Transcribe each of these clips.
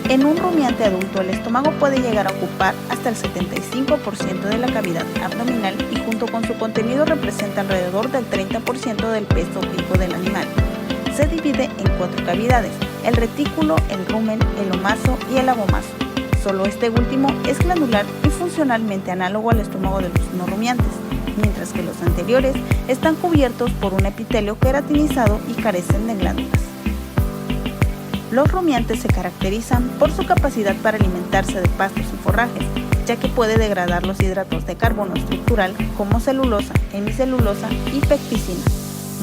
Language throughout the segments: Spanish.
En un rumiante adulto, el estómago puede llegar a ocupar hasta el 75% de la cavidad abdominal y junto con su contenido representa alrededor del 30% del peso vivo del animal. Se divide en 4 cavidades: el retículo, el rumen, el omaso y el abomaso. Solo este último es glandular y funcionalmente análogo al estómago de los no rumiantes, mientras que los anteriores están cubiertos por un epitelio queratinizado y carecen de glándulas. Los rumiantes se caracterizan por su capacidad para alimentarse de pastos y forrajes, ya que puede degradar los hidratos de carbono estructural como celulosa, hemicelulosa y pecticina,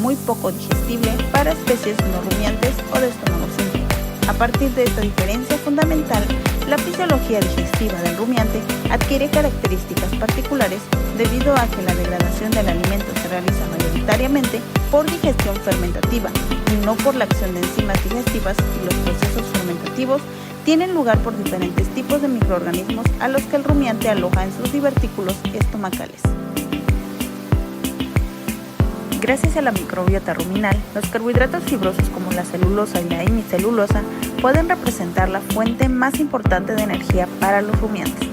muy poco digestible para especies no rumiantes o de estómago simple. A partir de esta diferencia fundamental, la fisiología digestiva del rumiante adquiere características particulares debido a que la degradación del alimento se realiza mayoritariamente por digestión fermentativa y no por la acción de enzimas digestivas, y los procesos fermentativos tienen lugar por diferentes tipos de microorganismos a los que el rumiante aloja en sus divertículos estomacales. Gracias a la microbiota ruminal, los carbohidratos fibrosos como la celulosa y la hemicelulosa pueden representar la fuente más importante de energía para los rumiantes.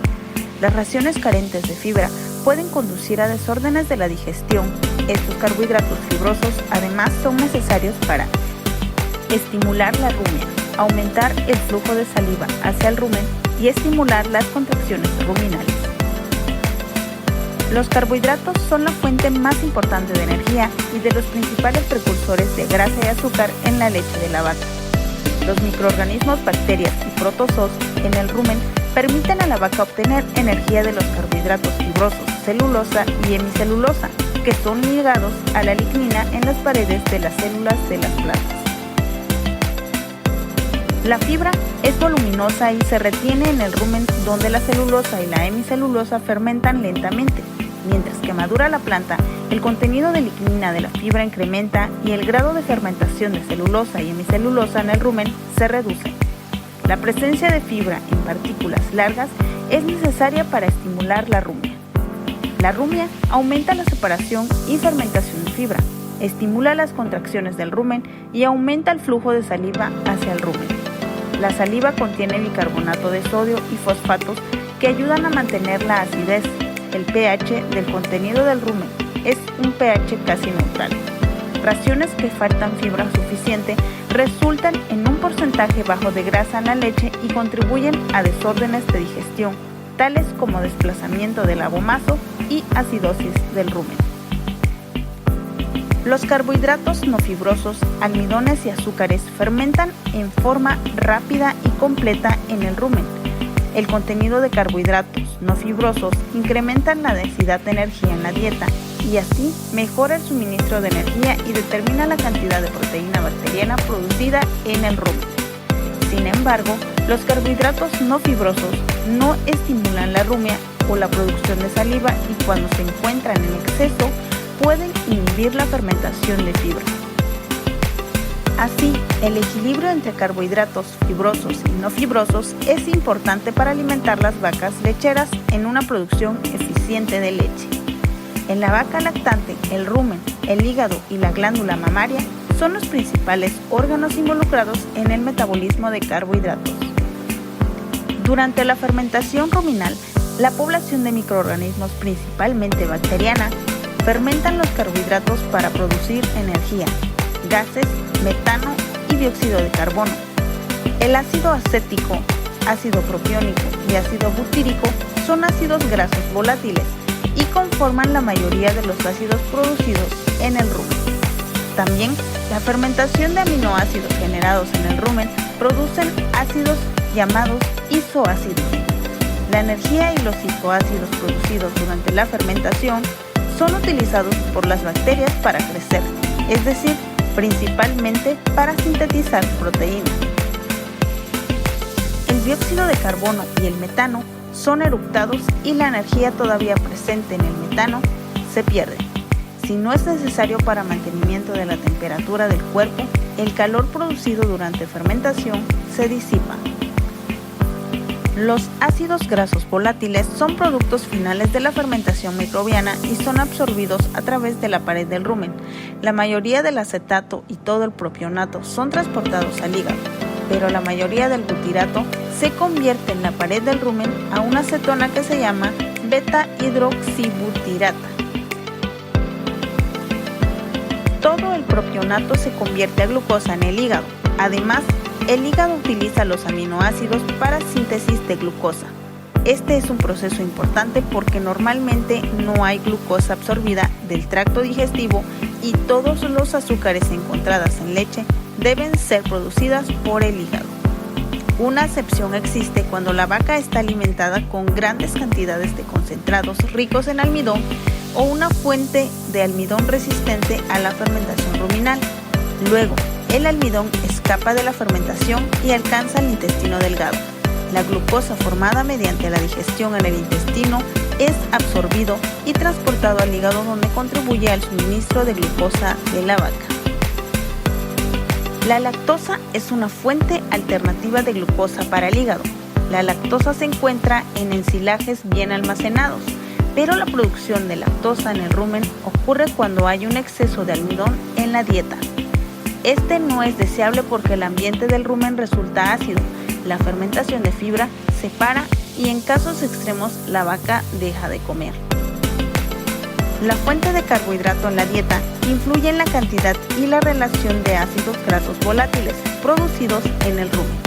Las raciones carentes de fibra pueden conducir a desórdenes de la digestión. Estos carbohidratos fibrosos además son necesarios para estimular la rumia, aumentar el flujo de saliva hacia el rumen y estimular las contracciones ruminales. Los carbohidratos son la fuente más importante de energía y de los principales precursores de grasa y azúcar en la leche de la vaca. Los microorganismos, bacterias y protozoos en el rumen permiten a la vaca obtener energía de los carbohidratos fibrosos, celulosa y hemicelulosa, que son ligados a la lignina en las paredes de las células de las plantas. La fibra es voluminosa y se retiene en el rumen, donde la celulosa y la hemicelulosa fermentan lentamente. Mientras que madura la planta, el contenido de lignina de la fibra incrementa y el grado de fermentación de celulosa y hemicelulosa en el rumen se reduce. La presencia de fibra en partículas largas es necesaria para estimular la rumia. La rumia aumenta la separación y fermentación de fibra, estimula las contracciones del rumen y aumenta el flujo de saliva hacia el rumen. La saliva contiene bicarbonato de sodio y fosfatos que ayudan a mantener la acidez. El pH del contenido del rumen es un pH casi neutral. Raciones que faltan fibra suficiente resultan en un porcentaje bajo de grasa en la leche y contribuyen a desórdenes de digestión, tales como desplazamiento del abomaso y acidosis del rumen. Los carbohidratos no fibrosos, almidones y azúcares fermentan en forma rápida y completa en el rumen. El contenido de carbohidratos no fibrosos incrementa la densidad de energía en la dieta y así mejora el suministro de energía y determina la cantidad de proteína bacteriana producida en el rumen. Sin embargo, los carbohidratos no fibrosos no estimulan la rumia o la producción de saliva y cuando se encuentran en exceso pueden inhibir la fermentación de fibra. Así, el equilibrio entre carbohidratos fibrosos y no fibrosos es importante para alimentar las vacas lecheras en una producción eficiente de leche. En la vaca lactante, el rumen, el hígado y la glándula mamaria son los principales órganos involucrados en el metabolismo de carbohidratos. Durante la fermentación ruminal, la población de microorganismos, principalmente bacteriana, fermentan los carbohidratos para producir energía, gases, metano y dióxido de carbono. El ácido acético, ácido propiónico y ácido butírico son ácidos grasos volátiles y conforman la mayoría de los ácidos producidos en el rumen. También, la fermentación de aminoácidos generados en el rumen producen ácidos llamados isoácidos. La energía y los isoácidos producidos durante la fermentación son utilizados por las bacterias para crecer, es decir, principalmente para sintetizar proteínas. El dióxido de carbono y el metano son eructados y la energía todavía presente en el metano se pierde. Si no es necesario para mantenimiento de la temperatura del cuerpo, el calor producido durante fermentación se disipa. Los ácidos grasos volátiles son productos finales de la fermentación microbiana y son absorbidos a través de la pared del rumen. La mayoría del acetato y todo el propionato son transportados al hígado. pero la mayoría del butirato se convierte en la pared del rumen a una acetona que se llama beta-hidroxibutirata. Todo el propionato se convierte a glucosa en el hígado. Además, el hígado utiliza los aminoácidos para síntesis de glucosa. Este es un proceso importante porque normalmente no hay glucosa absorbida del tracto digestivo y todos los azúcares encontradas en leche deben ser producidas por el hígado. Una excepción existe cuando la vaca está alimentada con grandes cantidades de concentrados ricos en almidón o una fuente de almidón resistente a la fermentación ruminal. Luego, el almidón escapa de la fermentación y alcanza el intestino delgado. La glucosa formada mediante la digestión en el intestino es absorbido y transportado al hígado, donde contribuye al suministro de glucosa de la vaca. La lactosa es una fuente alternativa de glucosa para el hígado. La lactosa se encuentra en ensilajes bien almacenados, pero la producción de lactosa en el rumen ocurre cuando hay un exceso de almidón en la dieta. Este no es deseable porque el ambiente del rumen resulta ácido, la fermentación de fibra se para y en casos extremos la vaca deja de comer. La fuente de carbohidrato en la dieta influye en la cantidad y la relación de ácidos grasos volátiles producidos en el rumen.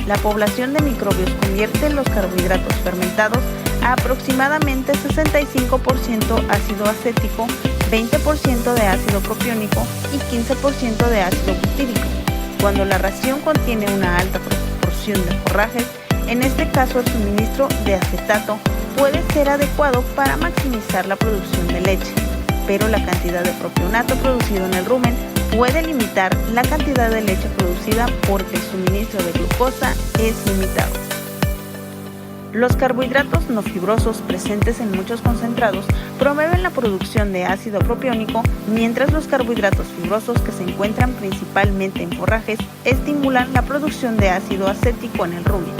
La población de microbios convierte los carbohidratos fermentados a aproximadamente 65% ácido acético, 20% de ácido propiónico y 15% de ácido butírico. Cuando la ración contiene una alta proporción de forrajes, en este caso el suministro de acetato puede ser adecuado para maximizar la producción de leche, pero la cantidad de propionato producido en el rumen puede limitar la cantidad de leche producida porque el suministro de glucosa es limitado. Los carbohidratos no fibrosos presentes en muchos concentrados promueven la producción de ácido propiónico, mientras los carbohidratos fibrosos que se encuentran principalmente en forrajes estimulan la producción de ácido acético en el rumen.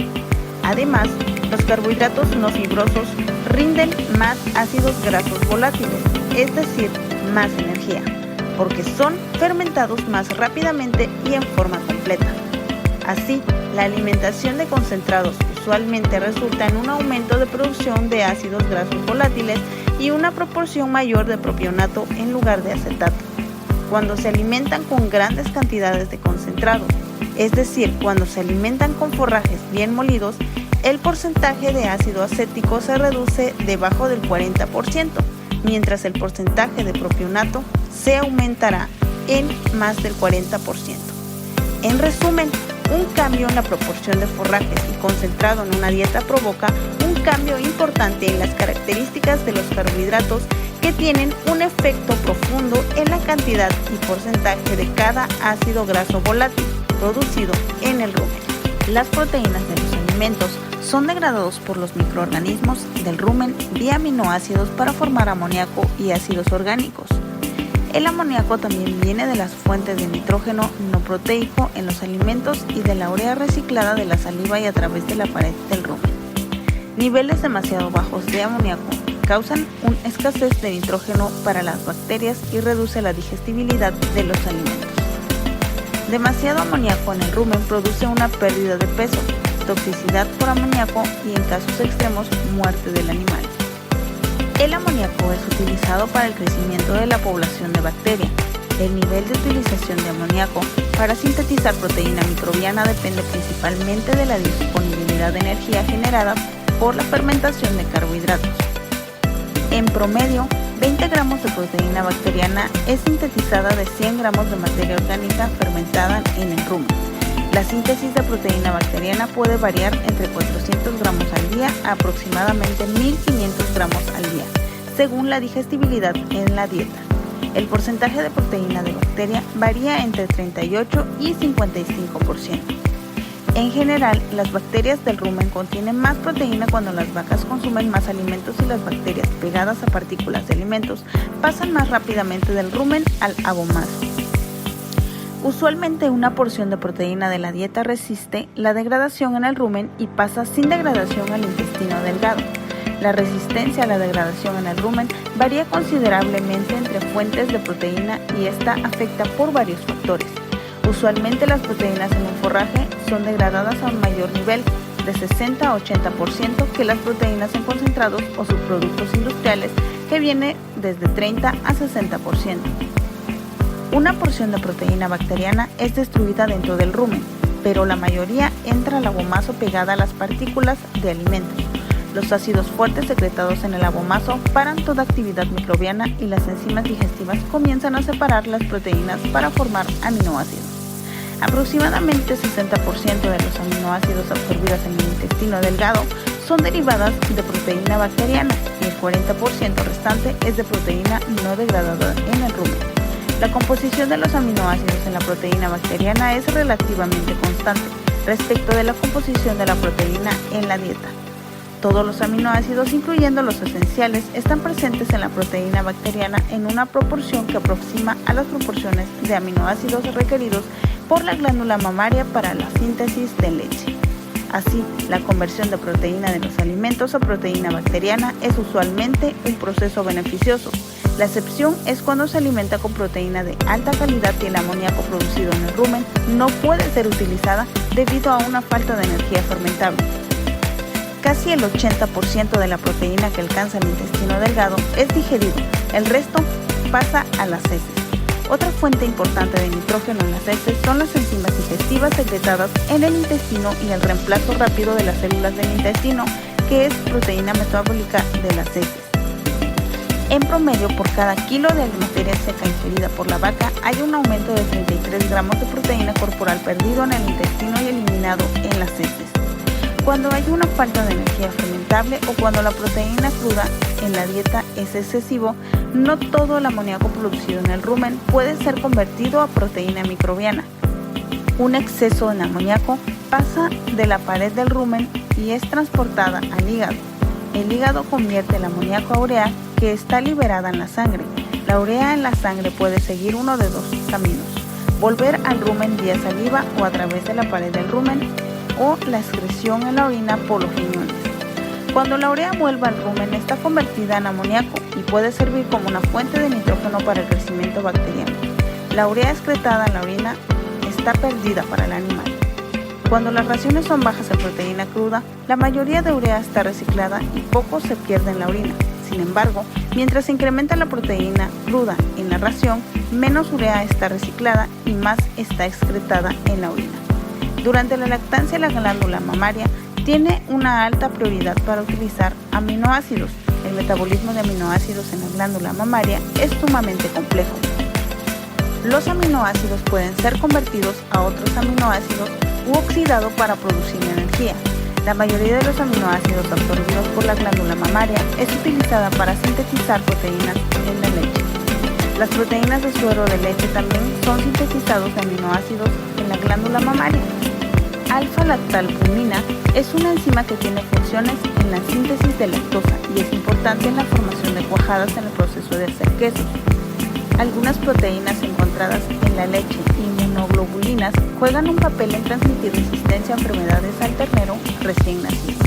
Además, los carbohidratos no fibrosos rinden más ácidos grasos volátiles, es decir, más energía, porque son fermentados más rápidamente y en forma completa. Así, la alimentación de concentrados usualmente resulta en un aumento de producción de ácidos grasos volátiles y una proporción mayor de propionato en lugar de acetato. Cuando se alimentan con grandes cantidades de concentrados, es decir, cuando se alimentan con forrajes bien molidos, el porcentaje de ácido acético se reduce debajo del 40%, mientras el porcentaje de propionato se aumentará en más del 40%. En resumen, un cambio en la proporción de forrajes y concentrado en una dieta provoca un cambio importante en las características de los carbohidratos que tienen un efecto profundo en la cantidad y porcentaje de cada ácido graso volátil producido en el rumen. Las proteínas de los alimentos son degradados por los microorganismos del rumen vía aminoácidos para formar amoníaco y ácidos orgánicos. El amoníaco también viene de las fuentes de nitrógeno no proteico en los alimentos y de la urea reciclada de la saliva y a través de la pared del rumen. Niveles demasiado bajos de amoníaco causan una escasez de nitrógeno para las bacterias y reduce la digestibilidad de los alimentos. Demasiado amoníaco en el rumen produce una pérdida de peso, toxicidad por amoníaco y en casos extremos muerte del animal. El amoníaco es utilizado para el crecimiento de la población de bacterias. El nivel de utilización de amoníaco para sintetizar proteína microbiana depende principalmente de la disponibilidad de energía generada por la fermentación de carbohidratos. En promedio, 20 gramos de proteína bacteriana es sintetizada de 100 gramos de materia orgánica fermentada en el rumen. La síntesis de proteína bacteriana puede variar entre 400 gramos al día a aproximadamente 1500 gramos al día, según la digestibilidad en la dieta. El porcentaje de proteína de bacteria varía entre 38 y 55%. En general, las bacterias del rumen contienen más proteína cuando las vacas consumen más alimentos y las bacterias pegadas a partículas de alimentos pasan más rápidamente del rumen al abomasio. Usualmente una porción de proteína de la dieta resiste la degradación en el rumen y pasa sin degradación al intestino delgado. La resistencia a la degradación en el rumen varía considerablemente entre fuentes de proteína y esta afecta por varios factores. Usualmente las proteínas en un forraje son degradadas a un mayor nivel, de 60 a 80%, que las proteínas en concentrados o subproductos industriales, que viene desde 30 a 60%. Una porción de proteína bacteriana es destruida dentro del rumen, pero la mayoría entra al abomazo pegada a las partículas de alimentos. Los ácidos fuertes secretados en el abomazo paran toda actividad microbiana y las enzimas digestivas comienzan a separar las proteínas para formar aminoácidos. Aproximadamente 60% de los aminoácidos absorbidos en el intestino delgado son derivadas de proteína bacteriana y el 40% restante es de proteína no degradada en el rumen. La composición de los aminoácidos en la proteína bacteriana es relativamente constante respecto de la composición de la proteína en la dieta. Todos los aminoácidos, incluyendo los esenciales, están presentes en la proteína bacteriana en una proporción que aproxima a las proporciones de aminoácidos requeridos por la glándula mamaria para la síntesis de leche. Así, la conversión de proteína de los alimentos a proteína bacteriana es usualmente un proceso beneficioso. La excepción es cuando se alimenta con proteína de alta calidad y el amoníaco producido en el rumen no puede ser utilizada debido a una falta de energía fermentable. Casi el 80% de la proteína que alcanza el intestino delgado es digerido, el resto pasa a las heces. Otra fuente importante de nitrógeno en las heces son las enzimas digestivas secretadas en el intestino y el reemplazo rápido de las células del intestino, que es proteína metabólica de las heces. En promedio, por cada kilo de materia seca ingerida por la vaca, hay un aumento de 33 gramos de proteína corporal perdido en el intestino y eliminado en las heces. Cuando hay una falta de energía fermentable o cuando la proteína cruda en la dieta es excesivo, no todo el amoníaco producido en el rumen puede ser convertido a proteína microbiana. Un exceso de amoníaco pasa de la pared del rumen y es transportada al hígado. El hígado convierte el amoníaco a urea, que está liberada en la sangre. La urea en la sangre puede seguir uno de dos caminos: volver al rumen vía saliva o a través de la pared del rumen, o la excreción en la orina por los riñones. Cuando la urea vuelve al rumen, está convertida en amoníaco y puede servir como una fuente de nitrógeno para el crecimiento bacteriano. La urea excretada en la orina está perdida para el animal. Cuando las raciones son bajas en proteína cruda, la mayoría de urea está reciclada y poco se pierde en la orina. Sin embargo, mientras se incrementa la proteína cruda en la ración, menos urea está reciclada y más está excretada en la orina. Durante la lactancia, la glándula mamaria tiene una alta prioridad para utilizar aminoácidos. El metabolismo de aminoácidos en la glándula mamaria es sumamente complejo. Los aminoácidos pueden ser convertidos a otros aminoácidos u oxidados para producir energía. La mayoría de los aminoácidos absorbidos por la glándula mamaria es utilizada para sintetizar proteínas en la leche. Las proteínas de suero de leche también son sintetizados de aminoácidos en la glándula mamaria. Alfa-lactalbumina es una enzima que tiene funciones en la síntesis de lactosa y es importante en la formación de cuajadas en el proceso de hacer quesos. Algunas proteínas encontradas en la leche, inmunoglobulinas, juegan un papel en transmitir resistencia a enfermedades al ternero recién nacido.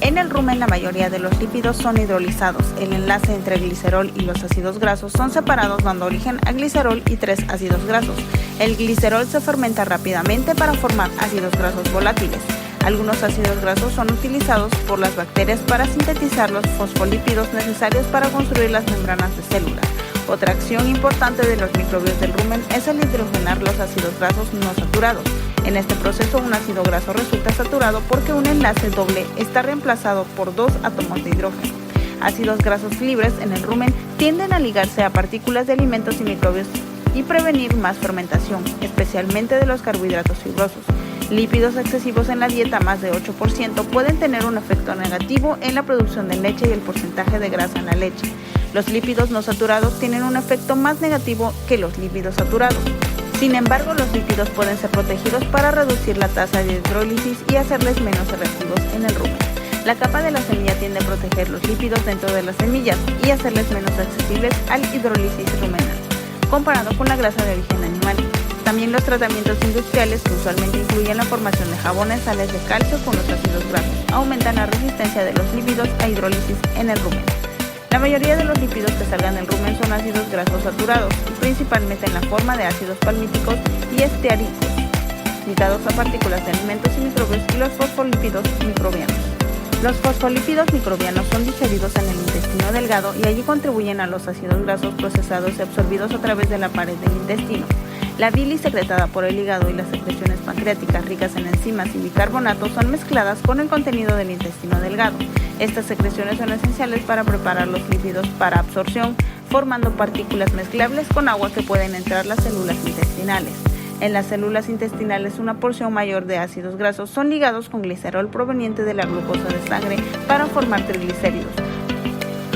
En el rumen, la mayoría de los lípidos son hidrolizados. El enlace entre el glicerol y los ácidos grasos son separados, dando origen a glicerol y 3 ácidos grasos. El glicerol se fermenta rápidamente para formar ácidos grasos volátiles. Algunos ácidos grasos son utilizados por las bacterias para sintetizar los fosfolípidos necesarios para construir las membranas de células. Otra acción importante de los microbios del rumen es el hidrogenar los ácidos grasos no saturados. En este proceso, un ácido graso resulta saturado porque un enlace doble está reemplazado por 2 átomos de hidrógeno. Ácidos grasos libres en el rumen tienden a ligarse a partículas de alimentos y microbios y prevenir más fermentación, especialmente de los carbohidratos fibrosos. Lípidos excesivos en la dieta, más de 8%, pueden tener un efecto negativo en la producción de leche y el porcentaje de grasa en la leche. Los lípidos no saturados tienen un efecto más negativo que los lípidos saturados. Sin embargo, los lípidos pueden ser protegidos para reducir la tasa de hidrólisis y hacerles menos reactivos en el rumen. La capa de la semilla tiende a proteger los lípidos dentro de las semillas y hacerles menos accesibles al hidrólisis rumenal, comparado con la grasa de origen animal. También los tratamientos industriales, que usualmente incluyen la formación de jabones, sales de calcio con los ácidos grasos, aumentan la resistencia de los lípidos a hidrólisis en el rumen. La mayoría de los lípidos que salgan del rumen son ácidos grasos saturados, principalmente en la forma de ácidos palmíticos y estearicos, ligados a partículas de alimentos y microbios, y los fosfolípidos microbianos. Los fosfolípidos microbianos son digeridos en el intestino delgado y allí contribuyen a los ácidos grasos procesados y absorbidos a través de la pared del intestino. La bilis secretada por el hígado y las secreciones pancreáticas ricas en enzimas y bicarbonatos son mezcladas con el contenido del intestino delgado. Estas secreciones son esenciales para preparar los lípidos para absorción, formando partículas mezclables con agua que pueden entrar las células intestinales. En las células intestinales, una porción mayor de ácidos grasos son ligados con glicerol proveniente de la glucosa de sangre para formar triglicéridos.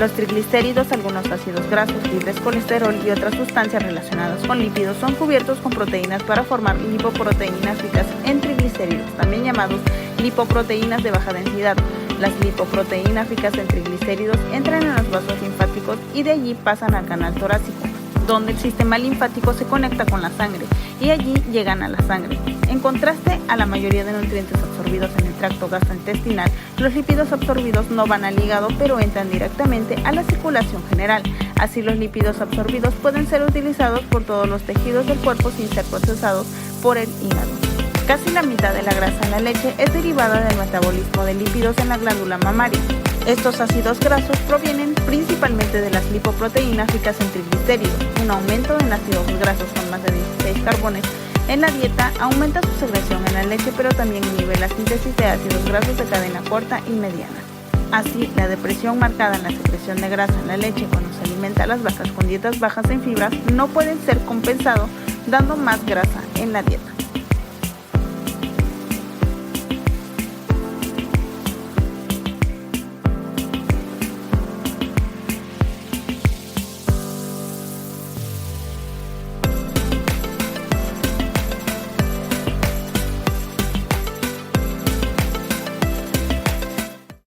Los triglicéridos, algunos ácidos grasos, libres colesterol y otras sustancias relacionadas con lípidos son cubiertos con proteínas para formar lipoproteínas ricas en triglicéridos, también llamados lipoproteínas de baja densidad. Las lipoproteínas ricas en triglicéridos entran en los vasos linfáticos y de allí pasan al canal torácico, donde el sistema linfático se conecta con la sangre y allí llegan a la sangre. En contraste a la mayoría de nutrientes absorbidos en el tracto gastrointestinal, los lípidos absorbidos no van al hígado, pero entran directamente a la circulación general. Así, los lípidos absorbidos pueden ser utilizados por todos los tejidos del cuerpo sin ser procesados por el hígado. Casi la mitad de la grasa en la leche es derivada del metabolismo de lípidos en la glándula mamaria. Estos ácidos grasos provienen principalmente de las lipoproteínas ricas en triglicéridos. Un aumento en ácidos grasos con más de 16 carbones en la dieta aumenta su secreción en la leche, pero también inhibe la síntesis de ácidos grasos de cadena corta y mediana. Así, la depresión marcada en la secreción de grasa en la leche cuando se alimenta a las vacas con dietas bajas en fibras no puede ser compensado dando más grasa en la dieta.